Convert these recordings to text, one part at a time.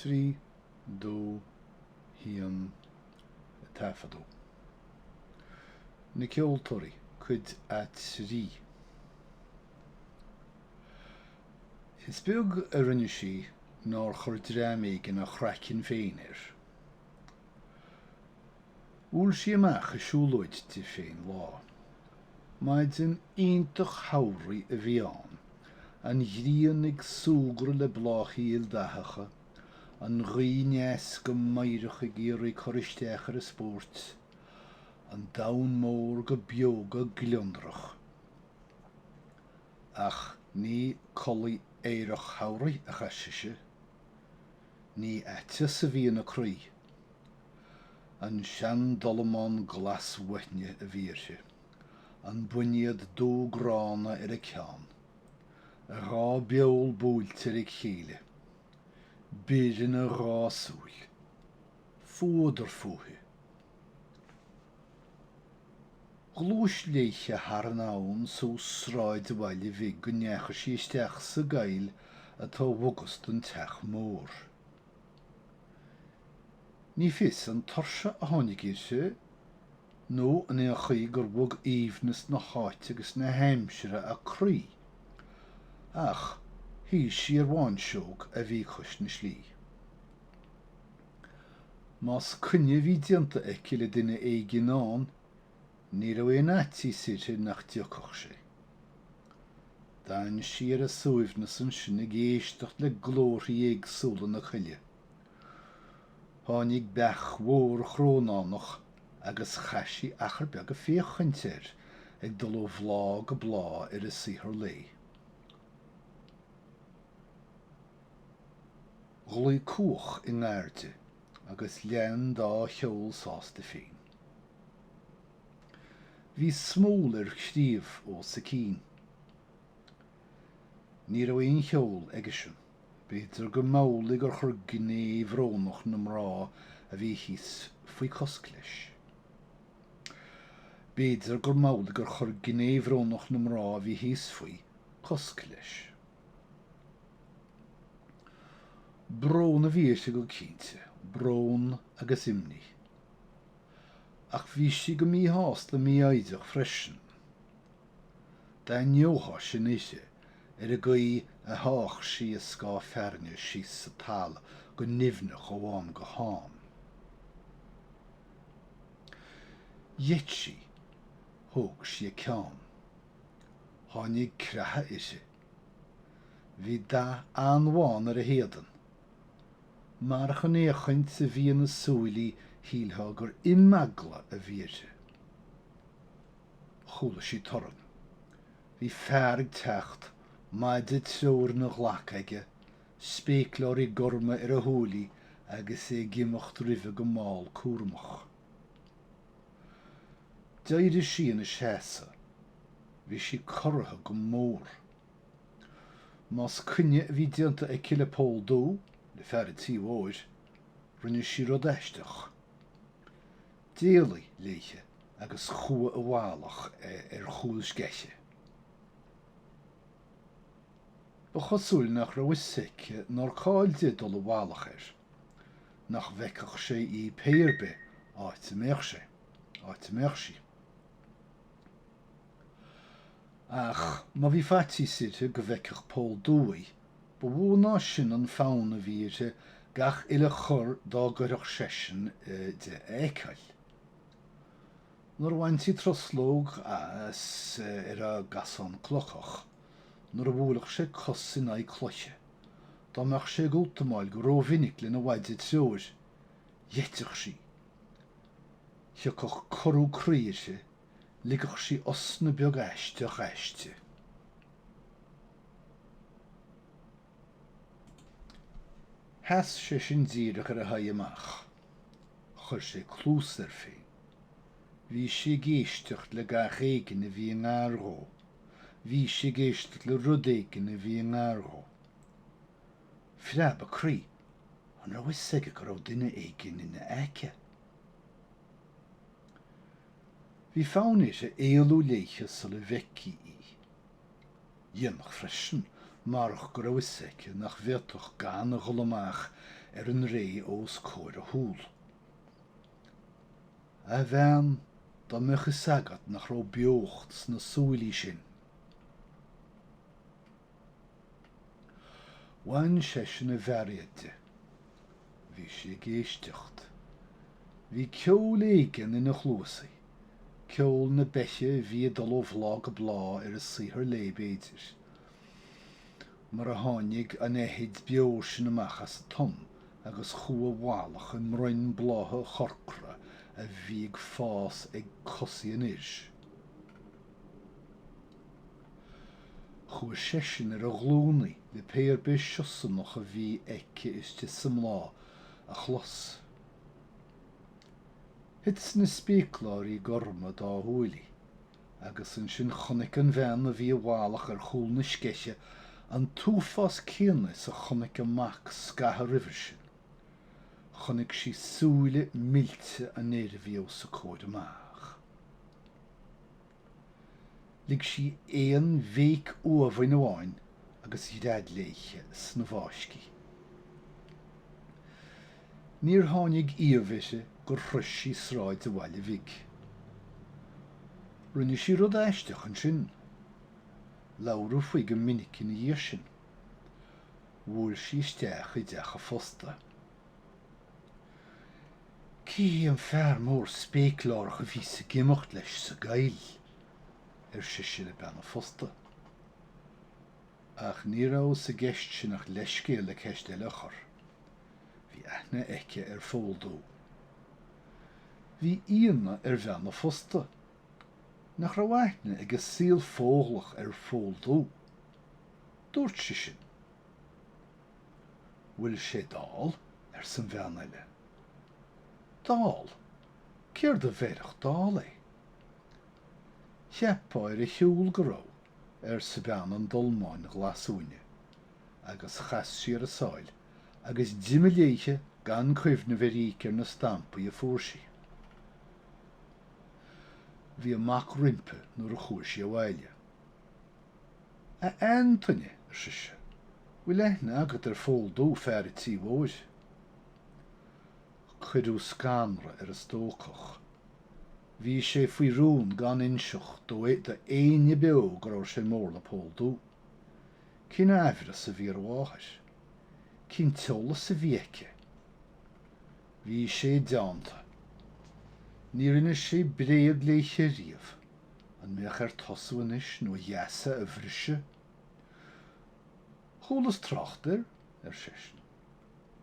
trí, dó, híon, tafadó. Na Ceoltóirí, cuid a trí. Is beag a rinne sí nár chur drámaigh na chraicin féinir. Úl sí amach a siúlóid tí féin lá. Maid an iontach hawrí a bhí an ghrian ag súgra le bláchaí il dathacha, an ghuineas go maireach ag iarraí choristeach ar a spórt, an dawn mór go beoga gliondrach. Ach ní colaí éireach hawrí a chaisiise, ní aite sa bhí na crí, an sean dolamán glas withne a bhíirse, an buinead dógrána ar a cean, a rá beol búltar ag chéile, bírin a rásúil, fódar fóthe. Glúis léiche harnáun sú sráid a bhaile bhí go neacha sí isteach sa gail atá bhogast an teach mór. Ní fis an torsa a tháinig irse, nó an éachaí gur bhog íomhnas na háite agus na heimsire a crí, ach hí sí ar bháin seog a bhí chus na slí. Más cynne bhí dianta eici le duine éigeán, ní ra é nátí sirte nach diocach sé. Dain sí ar a suaimhnas an sin ag éisteach le glóirí éagsúla na chuile. Tháinig beach mhór chrónánach agus chaisi achar beag a féochaintear ag dul ó bhlá go blá ar a sihir lé. Ghlaí cuach i ngáirde agus lean dá cheol sásta féin. Bhí smól ar chríomh ó sa cín. Ní ra éon cheol aige sin, b'fhéidir go mabhla gur chur gnéomhrónach na mrá a bhí híos faoi cosc leis. B'fhéidir gur mabhla gur chur gnéomhrónach na mrá a bhí híos faoi cosc leis. Brón a bhí sé go cínte, brón agus imní. Ach bhí si go mí hásta mBuaidh freisin. Tá neothá sin ise ar a gaí a thách sí a scá fearne sí sa tála go nimhnach ó bháim go háim. Dhéit sí, thóg sí a ceann. Tháinig creatha ise. Bhí dá anmháin ar a héadan. Mar chun éachaint sa bhí na súilí híaltha gur imagla a bhíirse. Chúla sí toran. Bhí fearg teacht, maidid teoir na ghlach aige, spéicleoir i gorma ar a thúlaí agus é gimocht ribh go máil cuairmach. D'éidir sí na séasa, bhí sí cortha go mór. Más cynne bhí dianta ag cile pól dó, le fearad tíomhóir, rinne sí rud eisteach. Déalaí léiche agus chua a bhálach ar chúl sgeiche. Ba chosúil nach ra wisaice nár cáilte dul a bhálach nach bheicach sé í péirbe áit meach sí. Ach, má bhí fatí sirte go bheicach pól dói, ba bhú ná sin an fána bhíirte gach ile chur dá gurach sesin de écail. Nuair bhaintí troslóg as ar a gasán clochach, nuair a bhúlach sé cosin é cloche, dá meach sé gútamáil go rómhinnic le na bhaide teoir, dhéiteach sí. Thiocach corú críise, ligach sí os na beag eisteach eiste. Heas sé sin díreach ar a Éirí Amach, chuir sé clús ar féin. Bhí sé géisteach le gach éigin a bhí an Éirghe, bhí sé géisteach le rud éigin a bhí an Éirghe. Phreab a crí, an ra wisige go raibh duine éigin ina aice. Bhí fáin éise éalú léiche sa le bheici í. Dhéanach freisin, marach grawysig nach virtuch gan a ghulamach an ré os cóir a húl. A bhean da mucha sagat nach ró beocht sna súilí sin. Wain sesin a bhariate, hí sé géisteacht. Hí ceol éigen in a chlúsaí, ceol na beche hí dul ó bhlá go blá a saothar lébéidir. Mar a tháinig an éhid beo sin amach as tom agus chua bhálach an mroin blátha chorcra a bhíag fás ag cosaí an iris. Chua sesin ar a glúnaí le péir be siosannach a bhí eice iste samlá a chlos. Hits na spécláirí gorma dá húlaí, agus an sin chonig an bhean a bhí a bhálach ar chúl na sceise an túfás céanna sa Chonaire Amach scatha ribhir sin. Chonig sí súile milte an éirbhío sa Cóid Amach. Lig sí éan bhéic uamhain amháin agus iadléiche sna bháiscí. Níor tháinig íomhise gur chruis sráid a bhaile bhig. Rinne sí rud aisteach an sin. Laura fuig an minic in dhíir sin. Bhuail sí isteach I deach a fosta. Cí an fear mór spéclárach a bhí sa gimocht leis sa gail, sé le ben a fosta. Ach ní rá sa gceist sin nach leiscéal le ceist é lechar. Bhí aithne eice ar fóldó. Bhí íonna ar bhean a fosta. Nach ra waithne ag a síl fóglach ar fóldó. Dúirt sé sin. Bhfuil sé dál ar san bhean eile. Dál? Céir de bhéadach dál é. Cheapáir a hiúil go rá ar sa bean an dulmáin glasúine, agus chas sí ar a sáil, agus diimiléiche gan cuimhne bheríc ar na stampaí a fórsaí. Bhí amach rimpe nuair a chuair sí a bhaile. A Anthony sé, bhfuil aithne agat ar fóldó fear I tí bhóid. Chuidú scanra ar a stócach. Bhí sé faoi rún gan inseach do aine beo go raibh sé mór le póldó. Cinn ábhar sa bhí ar bháthais. Cinn teola sa bhíice. Bhí sé deanta. Ní rinne sé bréad léiche riamh, an meach ar tosúanis nó dheasa a bhrise. Chúlas trachtar sésin.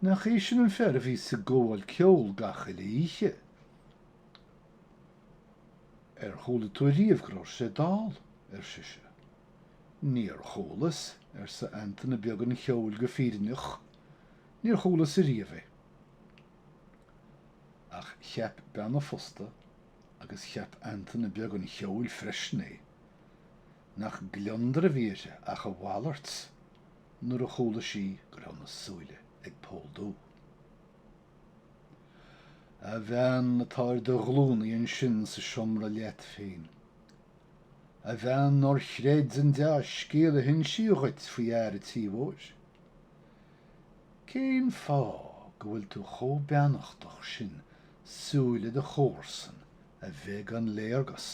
Nach é sin an fear a bhí sa ggóil ceol gacha le íche. Ceoltóiríomh go raibh sé dál sé. Níor cholas sa Anthony beag an cheol go fírinneach, níor cholas a riamh. Ach cheap ben a fosta agus cheap Anthony beag an cheol fresné, nach gleandar a bhíse ach a bhhailart nuair a chola sí gur raibh na súile ag póldó. A bhean natáir de glúnaí an sin sa siomra leat féin. A bhean nor chréid an deas scéal a hin siúchait faoi air a tí bhóir. Cén fá go bhfuil tú chó beannachtach sin súile de chóirsan a bheith an léargas.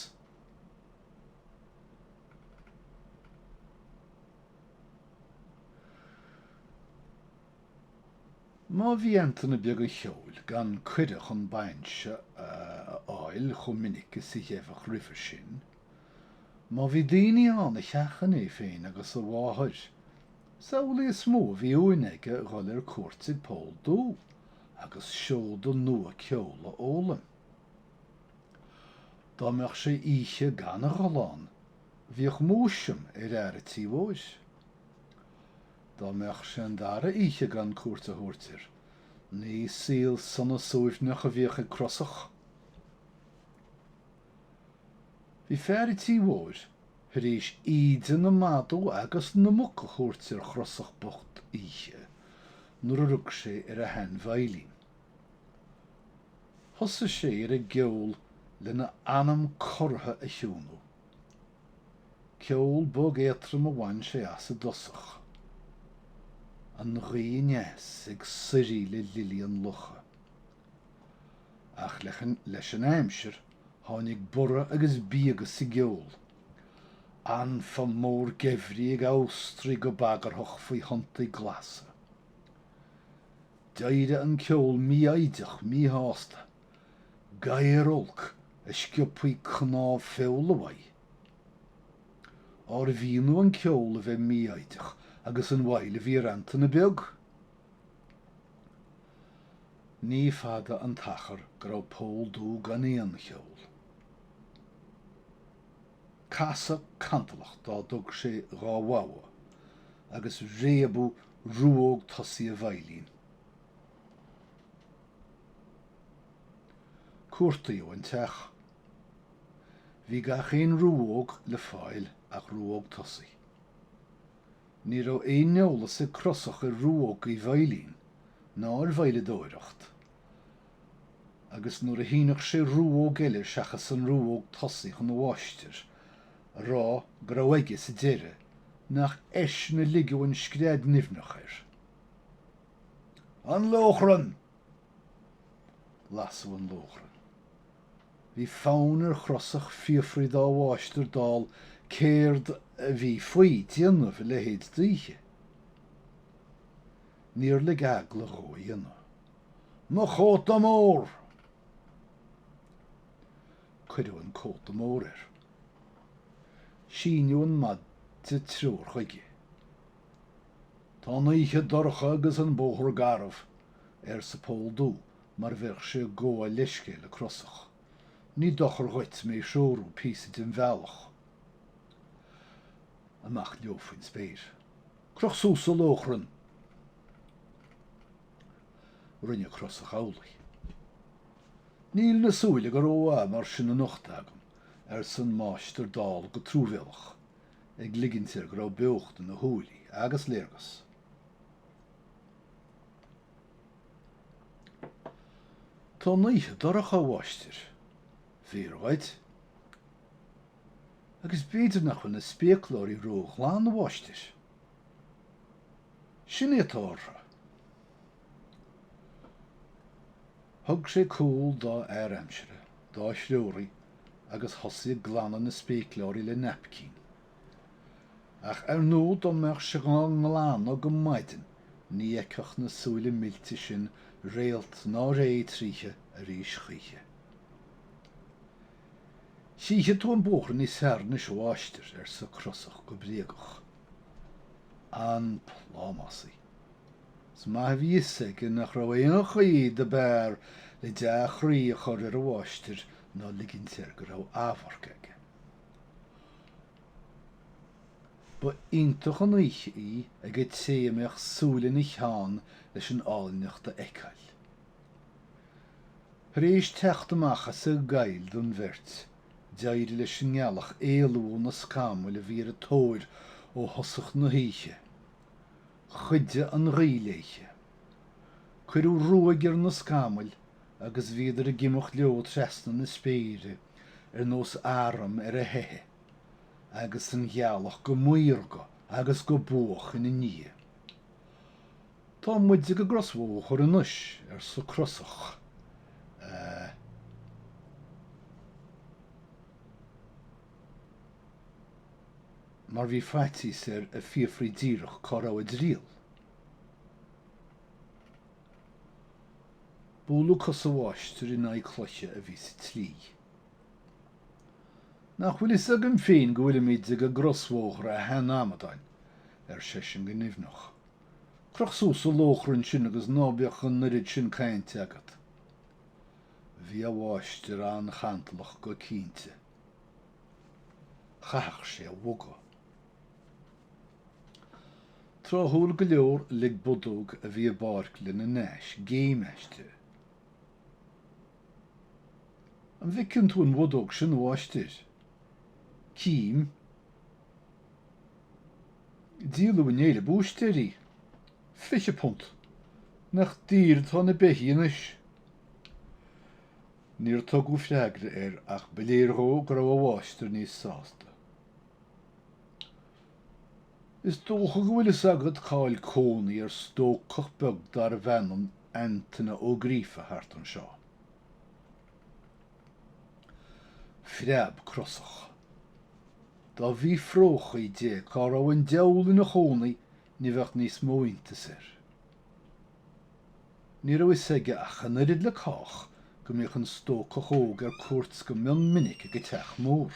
Má bhí Anthony beag an cheol gan cuideach an bainse áil chun minic sa dhéifeach rifir sin, má bhí daoine an a cheachan é féin agus a bháthir. Saola is mó bhí uaige ghil ar cuairtead póldó agus seód an nua ceola ólam. Dá meach sé íche gan a ghalán, bhíoch múisim ar air a tí bhóis. Dá meach sé an dara íche gan cuairte thuirtir, ní síl sanna súifneach a bhíoch ag crosach. Bhí fear I tí bhóir, éis iad na madó agus na muc a thuirtir chrosach bocht íche, nuair a rug sé ar a hen bhailín. Thosa sé ar a gceol le na anam cortha a hiúnú. Ceol bog éitrim a bhain sé as a dosach. an ghaoines ag sirí le lili an lucha. Ach leis an aimsir tháinig bura agus bíagas sa geol. An fan mór gefrí ag Austrí go bagarthach faoi hontaí glasa. Deire an ceol mBuaidh mí hásta. Gair olc a sciopfaí cná feolawai. Ar bhíonú an ceol a bheith mBuaidh agus an bhaile bhí ranta na beag. Ní fada an tachar go raibh pól dú gan éon cheol. Casa cantalach dá dug sé ráhawa agus réabú rúóg tosaí a bhailín. Cuairtaíú an teach. Bhí gach éon rúóg le fáil ach rúóg tosaí. Ní raibh éon neolas a crosach a rúóg i bhailín ná ar bhaile dóireacht. Agus nuair a híonach sé rúóg eile seachas an rúóg tosaí chun bháistir, rá go raibh aige sa deire nach eis na ligiú an scréad nimhnach ir. An lóchran! Lasú an lóchran. Bhí fán ar chrosach fiafraí dá bháistir dál céird a bhí faoi déanamh le héad dtríche. Níor le gag le ró dhéanamh. Mo chót am mór! Cuireadh an cót am mór ir. Síniú an mad de trúr chuige. Tá naoiche dorcha agus an bóthar garmh sa pól dú mar bheadh sé go a leisce le crosach. Ní dochar ghuit mé seoirú písa den bhealach. Amach leofainn spéir. Croch sús a lóchran. Rinne crosach álaí. Níl na súile go róá mar sin na nochtagam san máistir dál go trúbhealach ag ligintir go raibh beocht na húlaí agus léargas. Tá naoiche dorcha bháistir. Bhíorhaid. Agus beidir nach na spéaclóirí róch lán na bháistir. Sin é tártha. Thug sé cúil dá aimsire, dá sreoirí agus thosaí glanna na spéaclóirí le napcín. Ach ar nó do meach se gan ngláán go maidin, ní eicech na súile milti sin réalt ná ré tríche a rís chuiche. Síche tú an bóchar ní searna seoáistir sa crosach go bríagach. An plámasaí. Má bhíosa go nach raibh éon chuí de bear le de chrí a chur ar a bháistir ná ligintir go raibh ábharc aige. Ba iontach an uiche í ag téimeach súla na cheann leis an áilneacht a eiceil. Rééis techt amach sa gail don bhirt, deir leis an ngealach éalú na scamúil a bhí a tóir ó thosach na híche. Chuide an riléiche. Cuirú ruaig ar na scamúil agus bhíidir a gimach leo tresna na spéire nós áram ar a hethe, agus an ghealach go muirga agus go buach ina ní. Tá muide go grosmhóch ar an uis sa crosach. Mar bhí faitis ar a fiafraí díreach corráid rial. Búlú cos a bháistir in áid chluiche a bhí sa tlí. Nach bhfuil is agam féin go bhfuil míid go grosmhóchar a hen amadáin sé sin go nimhnach. Croch sús a lóchrann sin agus nábeach an nurid sin cainte agat. Bhí a bháistir an chantalach go cínte. Chaach sé a bhuga. Tráthúil go leor lig budóg a bhí a barc le na neis, géimeiste. An bhicinn tú an budóg sin bháistir. Cím. Díalú in éile búisteirí. Fiche punt. Nach dír tá na behíanais. Níor tugadh freagra ach beléirthó go raibh a bháistir níos sásta. Is dócha go bhfuil is agad cáil cónaí ar stócach beg dar bheanam Antainna ó Gríofa thart an seo. Freab crosach. Dá bhí fróchaí dé cá raibh an deall na chónaí ní bheith níos móintas ir. Ní raibh is aige a chanarid le cách go mbeadh an stócach óg ar cuairt go mion minic go teach mór.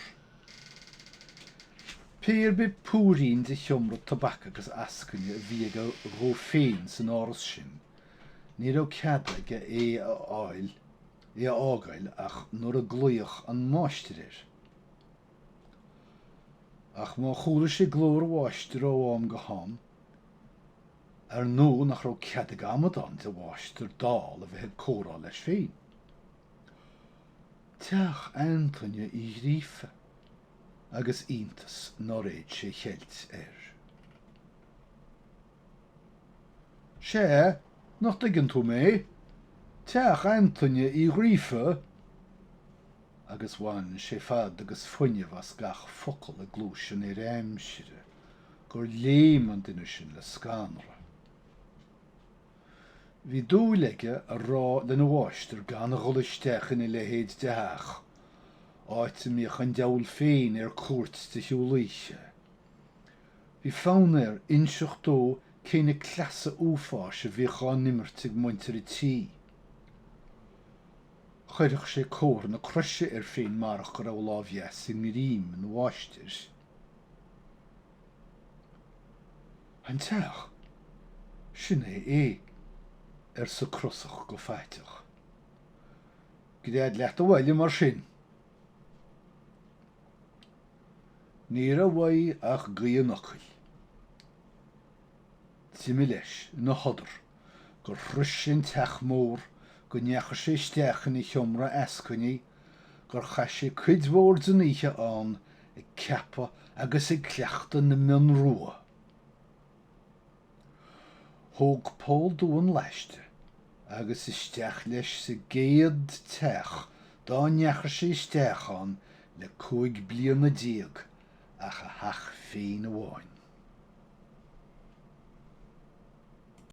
Péir be púrín de thiomra tabac agus ascaine a bhí go ró féin san áras sin, ní raibh ceada go é ágail ach nuair a gluoch an máistir ir. Ach má chúla sé glór bháistir ó am go ham, ar nó nach raibh ceada gamadán de bháistir dáil a bheith córá leis féin. Teach Antainna í Gríofa agus iontas nó réid sé cheilt ir. Sé, nach diggin tú mé, teach Antainna í Gríofa agus bhain sé fad agus fuinneamh gach focail a glúisin ar aimsire, gur léman duine sin le scanra. Bhí dúlaige a rá den bháistir gan a ghullaisteachan i le héad de heach, áit míoch an deall féin ar cuairt de thiúlaoise. Bhí fánair inseach dó céine clasa úfás a bhí chá nimmertig muintir i tí. Chuireach sé cór na cruise ar féin marach go raibh lábheas i mírím an bháistir. An teach, sin é ar sa crosach go fáiteach. Gréad leat a bhhaile mar sin. Ní a bhaid ach gaonachil. Timime leis na hodar gur thris sin teach mór go neachar sé isteachan i thiomra ascaine gur chas sé cuid mhór doníthe an ag ceappa agus ag cleachta na mion rua. Thóg Pádraig an leiste agus isteach leis sa géad teach dá neachar sé isteach an le 5 bliana déag ach a heach féin amháin.